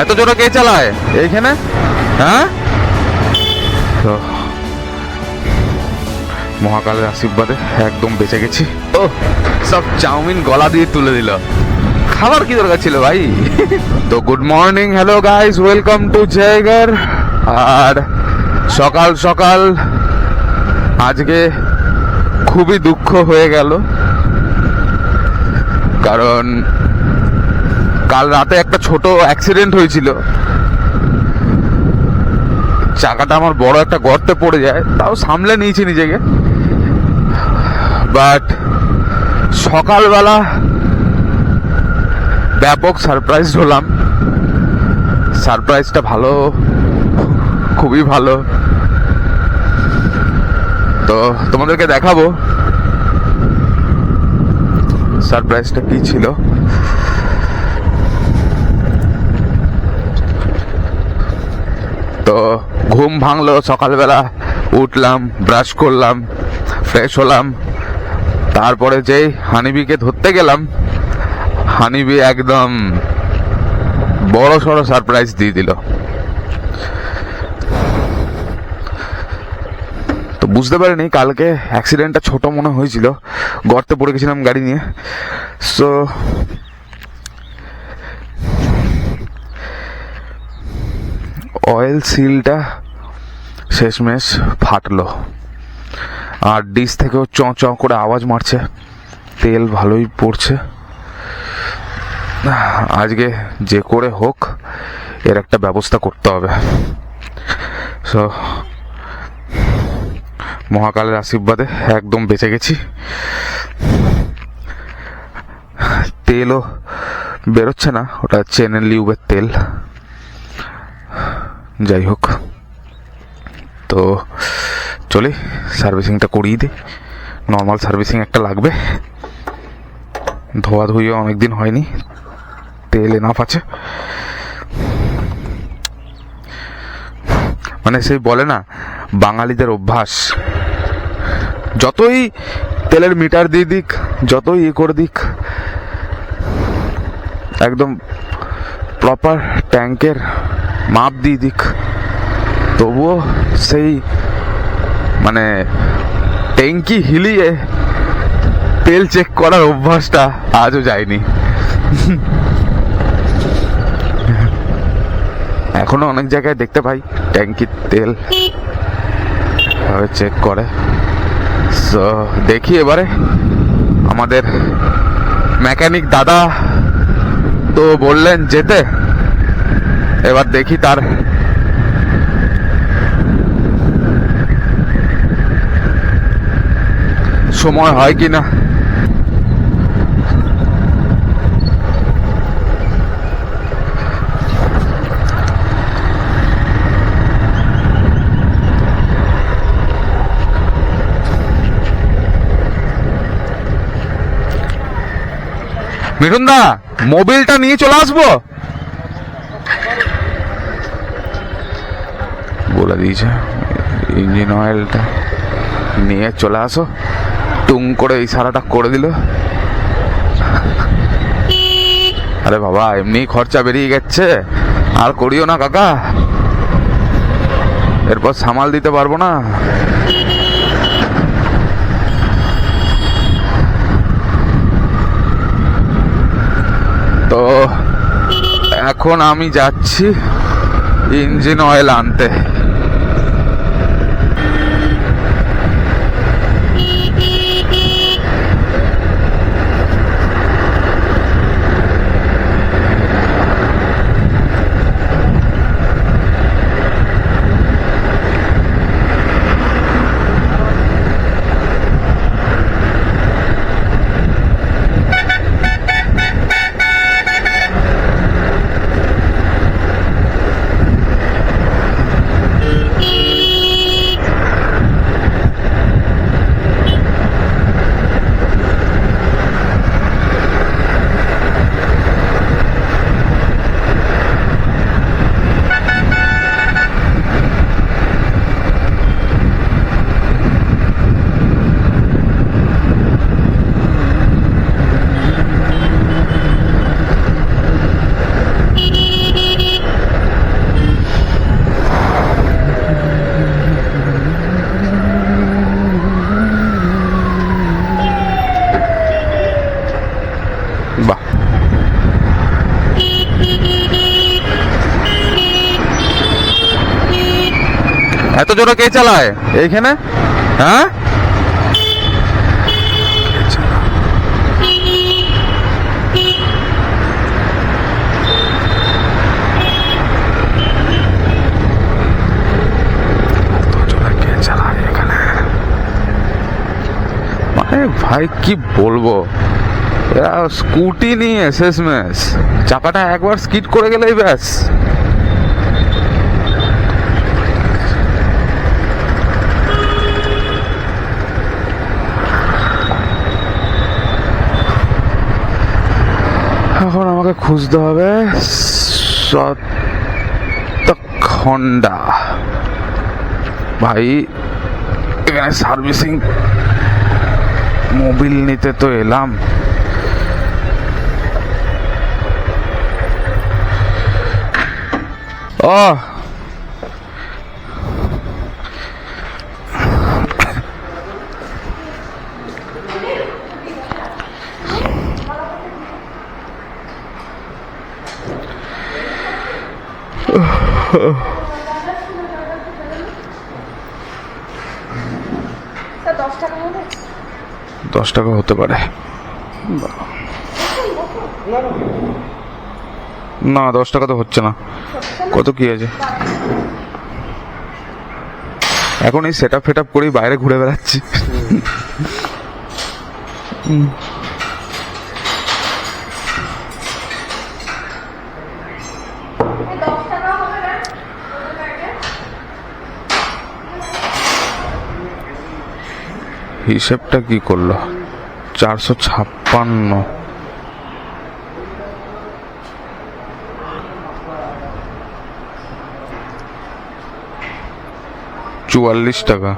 এত জোরে কে চালায় এইখানে? হ্যাঁ, তো মহাকালের আশীর্বাদে একদম বেঁচে গেছি। ও সব চাউমিন গলা দিয়ে তুলে দিল, খাবার কি দরকার ছিল ভাই। তো good morning, hello guys, welcome to জায়গার। আর সকাল সকাল আজকে খুবই দুঃখ হয়ে গেল, কারণ কাল রাতে একটা ছোট অ্যাক্সিডেন্ট হয়েছিল। চাকাটা আমার বড় একটা গর্তে পড়ে যায়, তাও সামলে নিয়েছি নিজেকে। বাট সকালবেলা ব্যাপক সারপ্রাইজ হলাম। সারপ্রাইজটা ভালো, খুবই ভালো। তো তোমাদেরকে দেখাবো সারপ্রাইজটা কি ছিল। তো ঘুম ভাঙলো, সকালবেলা উঠলাম, ব্রাশ করলাম, ফ্রেশ হলাম, তারপরে যেই হানিবিকে ধরতে গেলাম, হানিবি একদম বড় সড়ো সারপ্রাইজ দিয়ে দিল। তো বুঝতে পারিনি কালকে অ্যাক্সিডেন্টটা ছোট মনে হয়েছিল, গর্তে পড়ে গেছিলাম গাড়ি নিয়ে। সো অয়েল সিলটা শেষমেশ ফাটলো, আর ডিস থেকেও চ চ করে আওয়াজ মারছে, তেল ভালোই পড়ছে। আজকে যে করে হোক এর একটা ব্যবস্থা করতে হবে। সো মহাকালের আশীর্বাদে একদম বেঁচে গেছি। তেলও বেরোচ্ছে না, ওটা চেনের লিউবের তেল। যাই হোক, তো চলি সার্ভিসিংটা করিয়ে দিই। নর্মাল সার্ভিসিং একটা লাগবে, ধোয়া ধুইও অনেকদিন হয়নি, তেল এনাফ আছে। মানে সেই বলে না বাঙালিদের অভ্যাস, যতই তেলের মিটার দিয়ে দিক, যতই করে দিক, একদম প্রপার ট্যাঙ্কের মাপ দিয়ে দিক, তবুও সেই মানে ট্যাঙ্কি হিলিয়ে তেল চেক করার অভ্যাসটা আজও যায়নি। এখনো অনেক জায়গায় দেখতে পাই ট্যাঙ্কির তেল চেক করে। সো দেখি এবারে, আমাদের মেকানিক দাদা তো বললেন যেতে, এবার দেখি তার সময় হয় কিনা। মিঠুন দা, মোবিলটা নিয়ে চলে আসবো বলে দিয়েছে, ইঞ্জিন অয়েলটা নিয়ে চলে আসো। টুং করে ইশারাটা করে দিল। আরে বাবা, এমনি খরচা বেরিয়ে গেছে, আর করিও না কাকা, এরপর সামাল দিতে পারবো না। তো এখন আমি যাচ্ছি ইঞ্জিন অয়েল আনতে। এত জোরে কে চালায় এইখানে? হ্যাঁ, মানে ভাই কি বলবো, এরা স্কুটি নিয়ে শেষমেশ চাকাটা একবার স্কিড করে গেলেই ব্যাস। এখন আমাকে খুঁজতে হবে হন্ডা। ভাই এখানে সার্ভিসিং মোবিল নিতে তো এলাম, ও স্যার 10 টাকা মনে 10 টাকা হতে পারে না, 10 টাকা তো হচ্ছে না। কত কি আছে এখন? এই সেট আপ করেই বাইরে ঘুরে বেড়াচ্ছি। হিসেবটা কি করলো? 456, 44 টাকা।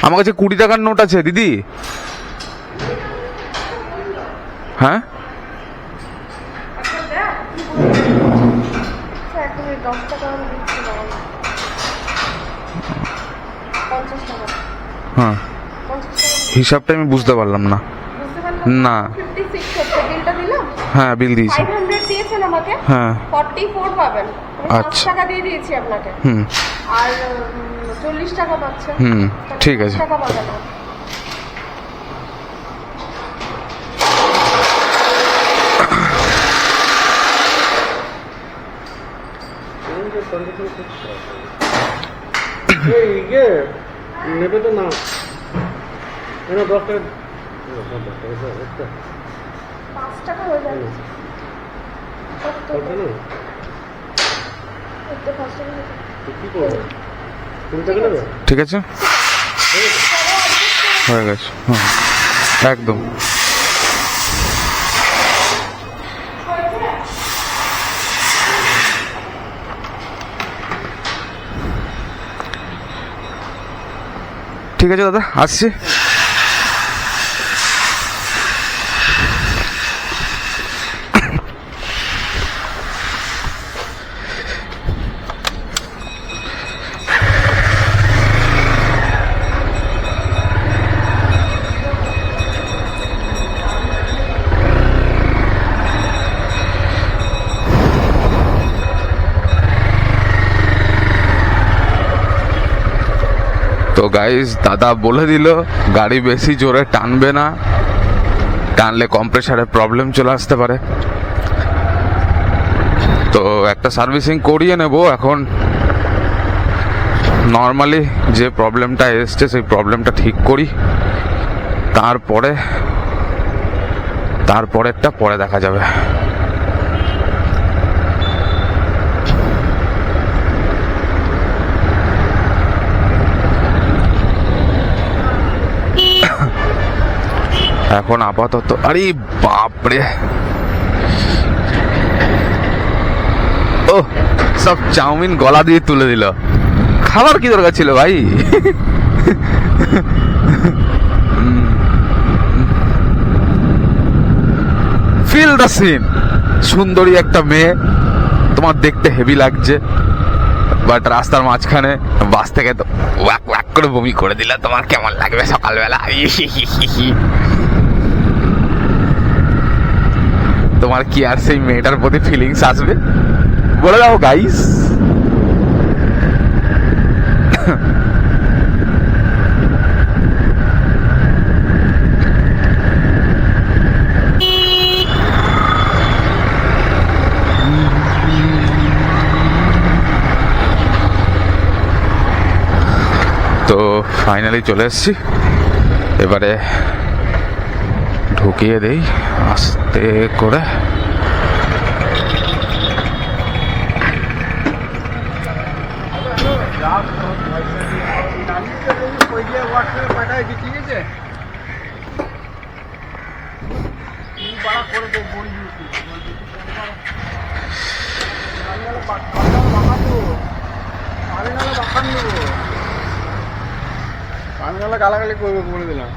আমার কাছে 20 টাকার নোট আছে দিদি। হ্যাঁ, স্যার এখন 10 টাকা আমি দিচ্ছি না, 50 টাকা। হ্যাঁ, 50 টাকা হিসাবটা আমি বুঝতে পারলাম না। বুঝতে পারলাম না। 56 হচ্ছে, বিলটা দিলাম। হ্যাঁ, বিল দিয়েছি। 500 দিয়েছেন আমাকে। হ্যাঁ, 44 পাবেন। আমি 5 আচ্ছা। টাকা দিয়ে দিয়েছি আপনাকে। হুম আর 40 টাকা পাচ্ছেন। হুম, ঠিক আছে। 5 টাকা পাবেন না। নেবে তো না, 10 টাকা 5 টাকা হয়ে যাবে। কত না একটু 5 টাকা হয়ে যাবে। কি করবো? 20 টাকা নেবে? ঠিক আছে, হয়ে গেছে। হুম, একদম। ঠিক আছে দাদা, আসছি। তো গাইস, দাদা বলে দিল গাড়ি বেশি জোরে টানবে না, টানলে কম্প্রেসারে প্রবলেম চলে আসতে পারে। তো একটা সার্ভিসিং করিয়ে নেব এখন। নর্মালি যে প্রবলেমটা এসছে সেই প্রবলেমটা ঠিক করি, তারপরেরটা পরে দেখা যাবে। এখন আপাতত, আরে বাপরে, ও সব চাউমিন গলা দিয়ে তুলে দিল। খাবার কি দরকার ছিল ভাই? Feel the scene. সুন্দরী একটা মেয়ে, তোমার দেখতে হেভি লাগছে, বাট রাস্তার মাঝখানে বাস থেকে তো ওয়াক ওয়াক করে বমি করে দিলে তোমার কেমন লাগবে সকালবেলা? তোমার কি আর সেই মেয়েটার প্রতি ফিলিংস আসবে? বলে দাও গাইস। তো ফাইনালি চলে এসেছি, এবারে ঢুকিয়ে দেই আস্তে করে। আমি গালাগালি করবো বলে দিলাম।